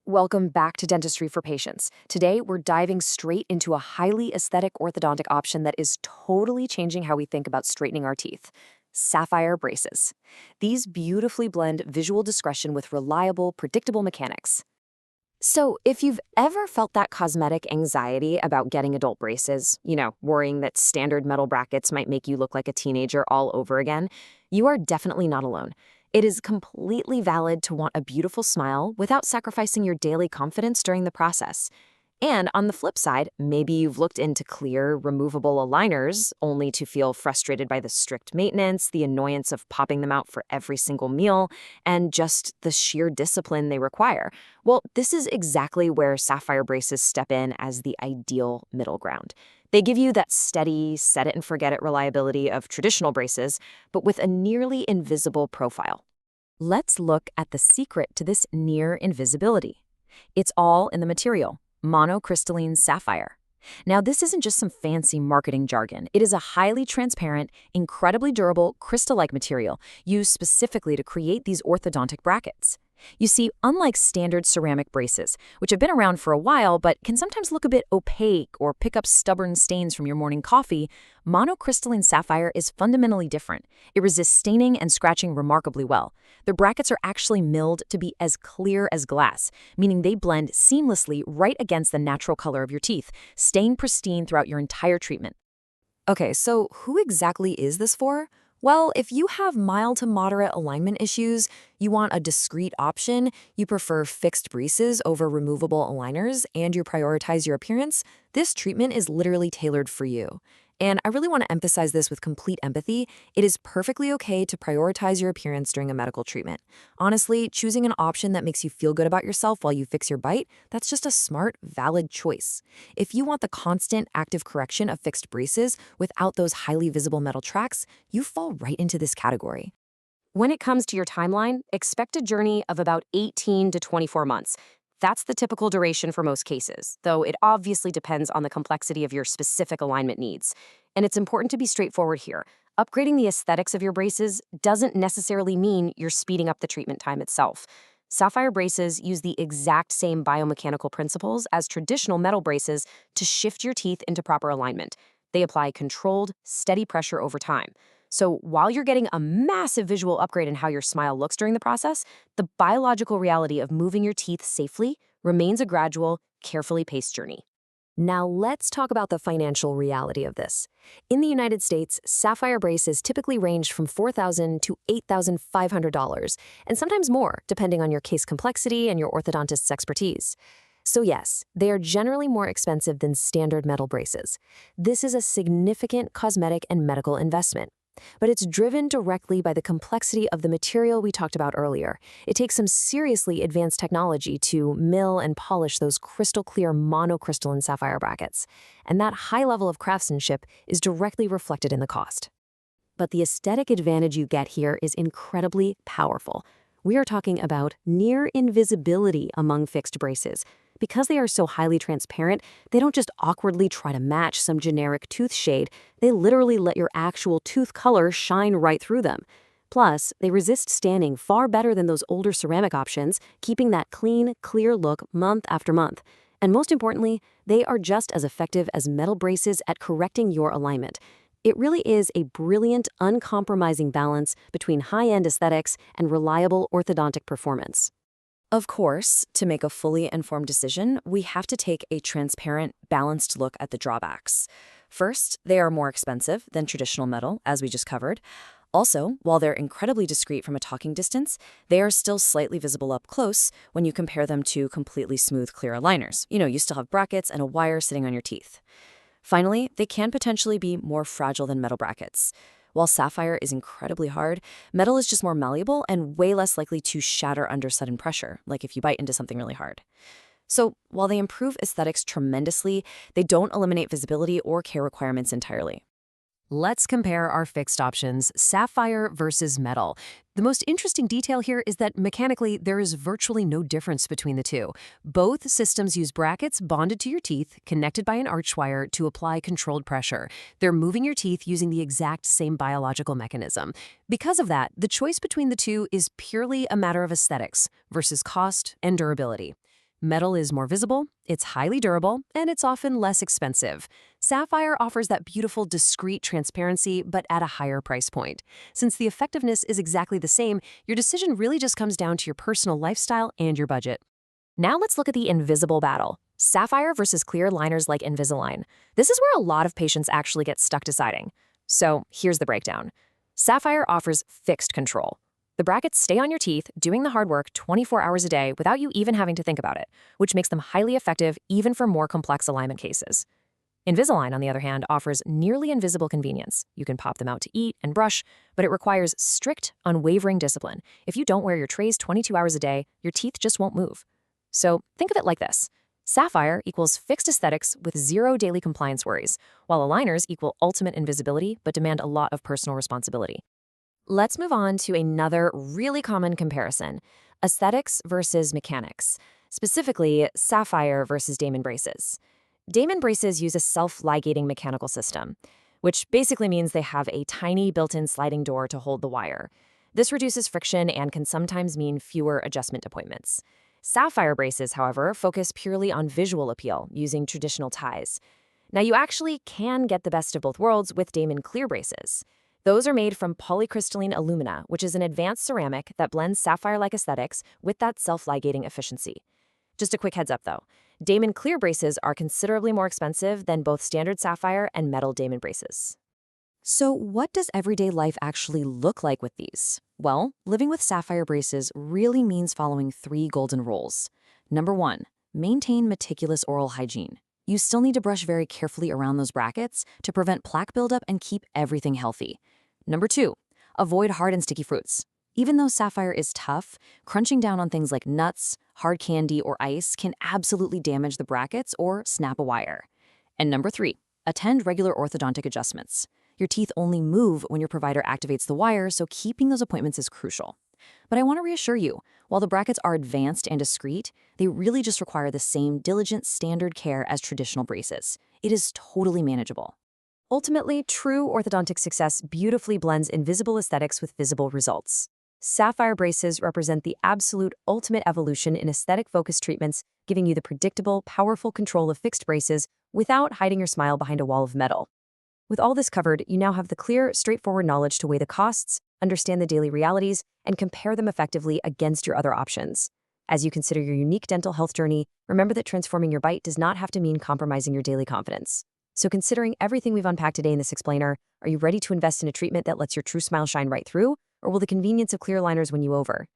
Welcome back to Dentistry for Patients. Today, we're diving straight into a highly aesthetic orthodontic option that is totally changing how we think about straightening our teeth. Sapphire braces. These beautifully blend visual discretion with reliable, predictable mechanics. So, if you've ever felt that cosmetic anxiety about getting adult braces, worrying that standard metal brackets might make you look like a teenager all over again, you are definitely not alone. It is completely valid to want a beautiful smile without sacrificing your daily confidence during the process. And on the flip side, maybe you've looked into clear, removable aligners only to feel frustrated by the strict maintenance, the annoyance of popping them out for every single meal, and just the sheer discipline they require. Well, this is exactly where Sapphire braces step in as the ideal middle ground. They give you that steady, set-it-and-forget-it reliability of traditional braces, but with a nearly invisible profile. Let's look at the secret to this near invisibility. It's all in the material. Monocrystalline sapphire. Now, this isn't just some fancy marketing jargon. It is a highly transparent, incredibly durable, crystal-like material used specifically to create these orthodontic brackets. You see, unlike standard ceramic braces, which have been around for a while but can sometimes look a bit opaque or pick up stubborn stains from your morning coffee, monocrystalline sapphire is fundamentally different. It resists staining and scratching remarkably well. The brackets are actually milled to be as clear as glass, meaning they blend seamlessly right against the natural color of your teeth, staying pristine throughout your entire treatment. Okay, so who exactly is this for? Well, if you have mild to moderate alignment issues, you want a discreet option, you prefer fixed braces over removable aligners, and you prioritize your appearance, this treatment is literally tailored for you. And I really want to emphasize this with complete empathy. It is perfectly okay to prioritize your appearance during a medical treatment. Honestly, choosing an option that makes you feel good about yourself while you fix your bite, that's just a smart, valid choice. If you want the constant, active correction of fixed braces without those highly visible metal tracks, you fall right into this category. When it comes to your timeline, expect a journey of about 18 to 24 months. That's the typical duration for most cases, though it obviously depends on the complexity of your specific alignment needs. And it's important to be straightforward here. Upgrading the aesthetics of your braces doesn't necessarily mean you're speeding up the treatment time itself. Sapphire braces use the exact same biomechanical principles as traditional metal braces to shift your teeth into proper alignment. They apply controlled, steady pressure over time. So while you're getting a massive visual upgrade in how your smile looks during the process, the biological reality of moving your teeth safely remains a gradual, carefully paced journey. Now let's talk about the financial reality of this. In the United States, sapphire braces typically range from $4,000 to $8,500, and sometimes more, depending on your case complexity and your orthodontist's expertise. So yes, they are generally more expensive than standard metal braces. This is a significant cosmetic and medical investment. But it's driven directly by the complexity of the material we talked about earlier. It takes some seriously advanced technology to mill and polish those crystal-clear monocrystalline sapphire brackets. And that high level of craftsmanship is directly reflected in the cost. But the aesthetic advantage you get here is incredibly powerful. We are talking about near invisibility among fixed braces. Because they are so highly transparent, they don't just awkwardly try to match some generic tooth shade, they literally let your actual tooth color shine right through them. Plus, they resist staining far better than those older ceramic options, keeping that clean, clear look month after month. And most importantly, they are just as effective as metal braces at correcting your alignment. It really is a brilliant, uncompromising balance between high-end aesthetics and reliable orthodontic performance. Of course, to make a fully informed decision, we have to take a transparent, balanced look at the drawbacks. First, they are more expensive than traditional metal, as we just covered. Also, while they're incredibly discreet from a talking distance, they are still slightly visible up close when you compare them to completely smooth, clear aligners. You still have brackets and a wire sitting on your teeth. Finally, they can potentially be more fragile than metal brackets. While sapphire is incredibly hard, metal is just more malleable and way less likely to shatter under sudden pressure, like if you bite into something really hard. So while they improve aesthetics tremendously, they don't eliminate visibility or care requirements entirely. Let's compare our fixed options, sapphire versus metal. The most interesting detail here is that mechanically there is virtually no difference between the two. Both systems use brackets bonded to your teeth, connected by an arch wire to apply controlled pressure. They're moving your teeth using the exact same biological mechanism. Because of that, the choice between the two is purely a matter of aesthetics versus cost and durability. Metal is more visible, it's highly durable, and it's often less expensive. Sapphire offers that beautiful, discreet transparency, but at a higher price point. Since the effectiveness is exactly the same, your decision really just comes down to your personal lifestyle and your budget. Now let's look at the invisible battle. Sapphire versus clear liners like Invisalign. This is where a lot of patients actually get stuck deciding. So here's the breakdown. Sapphire offers fixed control. The brackets stay on your teeth, doing the hard work 24 hours a day without you even having to think about it, which makes them highly effective even for more complex alignment cases. Invisalign, on the other hand, offers nearly invisible convenience. You can pop them out to eat and brush, but it requires strict, unwavering discipline. If you don't wear your trays 22 hours a day, your teeth just won't move. So think of it like this. Sapphire equals fixed aesthetics with zero daily compliance worries, while aligners equal ultimate invisibility but demand a lot of personal responsibility. Let's move on to another really common comparison, aesthetics versus mechanics, specifically Sapphire versus Damon braces. Damon braces use a self-ligating mechanical system, which basically means they have a tiny built-in sliding door to hold the wire. This reduces friction and can sometimes mean fewer adjustment appointments. Sapphire braces, however, focus purely on visual appeal, using traditional ties. Now, you actually can get the best of both worlds with Damon clear braces. Those are made from polycrystalline alumina, which is an advanced ceramic that blends sapphire-like aesthetics with that self-ligating efficiency. Just a quick heads up, though. Damon clear braces are considerably more expensive than both standard sapphire and metal Damon braces. So what does everyday life actually look like with these? Well, living with sapphire braces really means following 3 golden rules. Number 1, maintain meticulous oral hygiene. You still need to brush very carefully around those brackets to prevent plaque buildup and keep everything healthy. Number 2, avoid hard and sticky fruits. Even though sapphire is tough, crunching down on things like nuts, hard candy, or ice can absolutely damage the brackets or snap a wire. And number 3, attend regular orthodontic adjustments. Your teeth only move when your provider activates the wire, so keeping those appointments is crucial. But I want to reassure you, while the brackets are advanced and discreet, they really just require the same diligent standard care as traditional braces. It is totally manageable. Ultimately, true orthodontic success beautifully blends invisible aesthetics with visible results. Sapphire braces represent the absolute ultimate evolution in aesthetic-focused treatments, giving you the predictable, powerful control of fixed braces without hiding your smile behind a wall of metal. With all this covered, you now have the clear, straightforward knowledge to weigh the costs, understand the daily realities, and compare them effectively against your other options. As you consider your unique dental health journey, remember that transforming your bite does not have to mean compromising your daily confidence. So considering everything we've unpacked today in this explainer, are you ready to invest in a treatment that lets your true smile shine right through, or will the convenience of clear aligners win you over?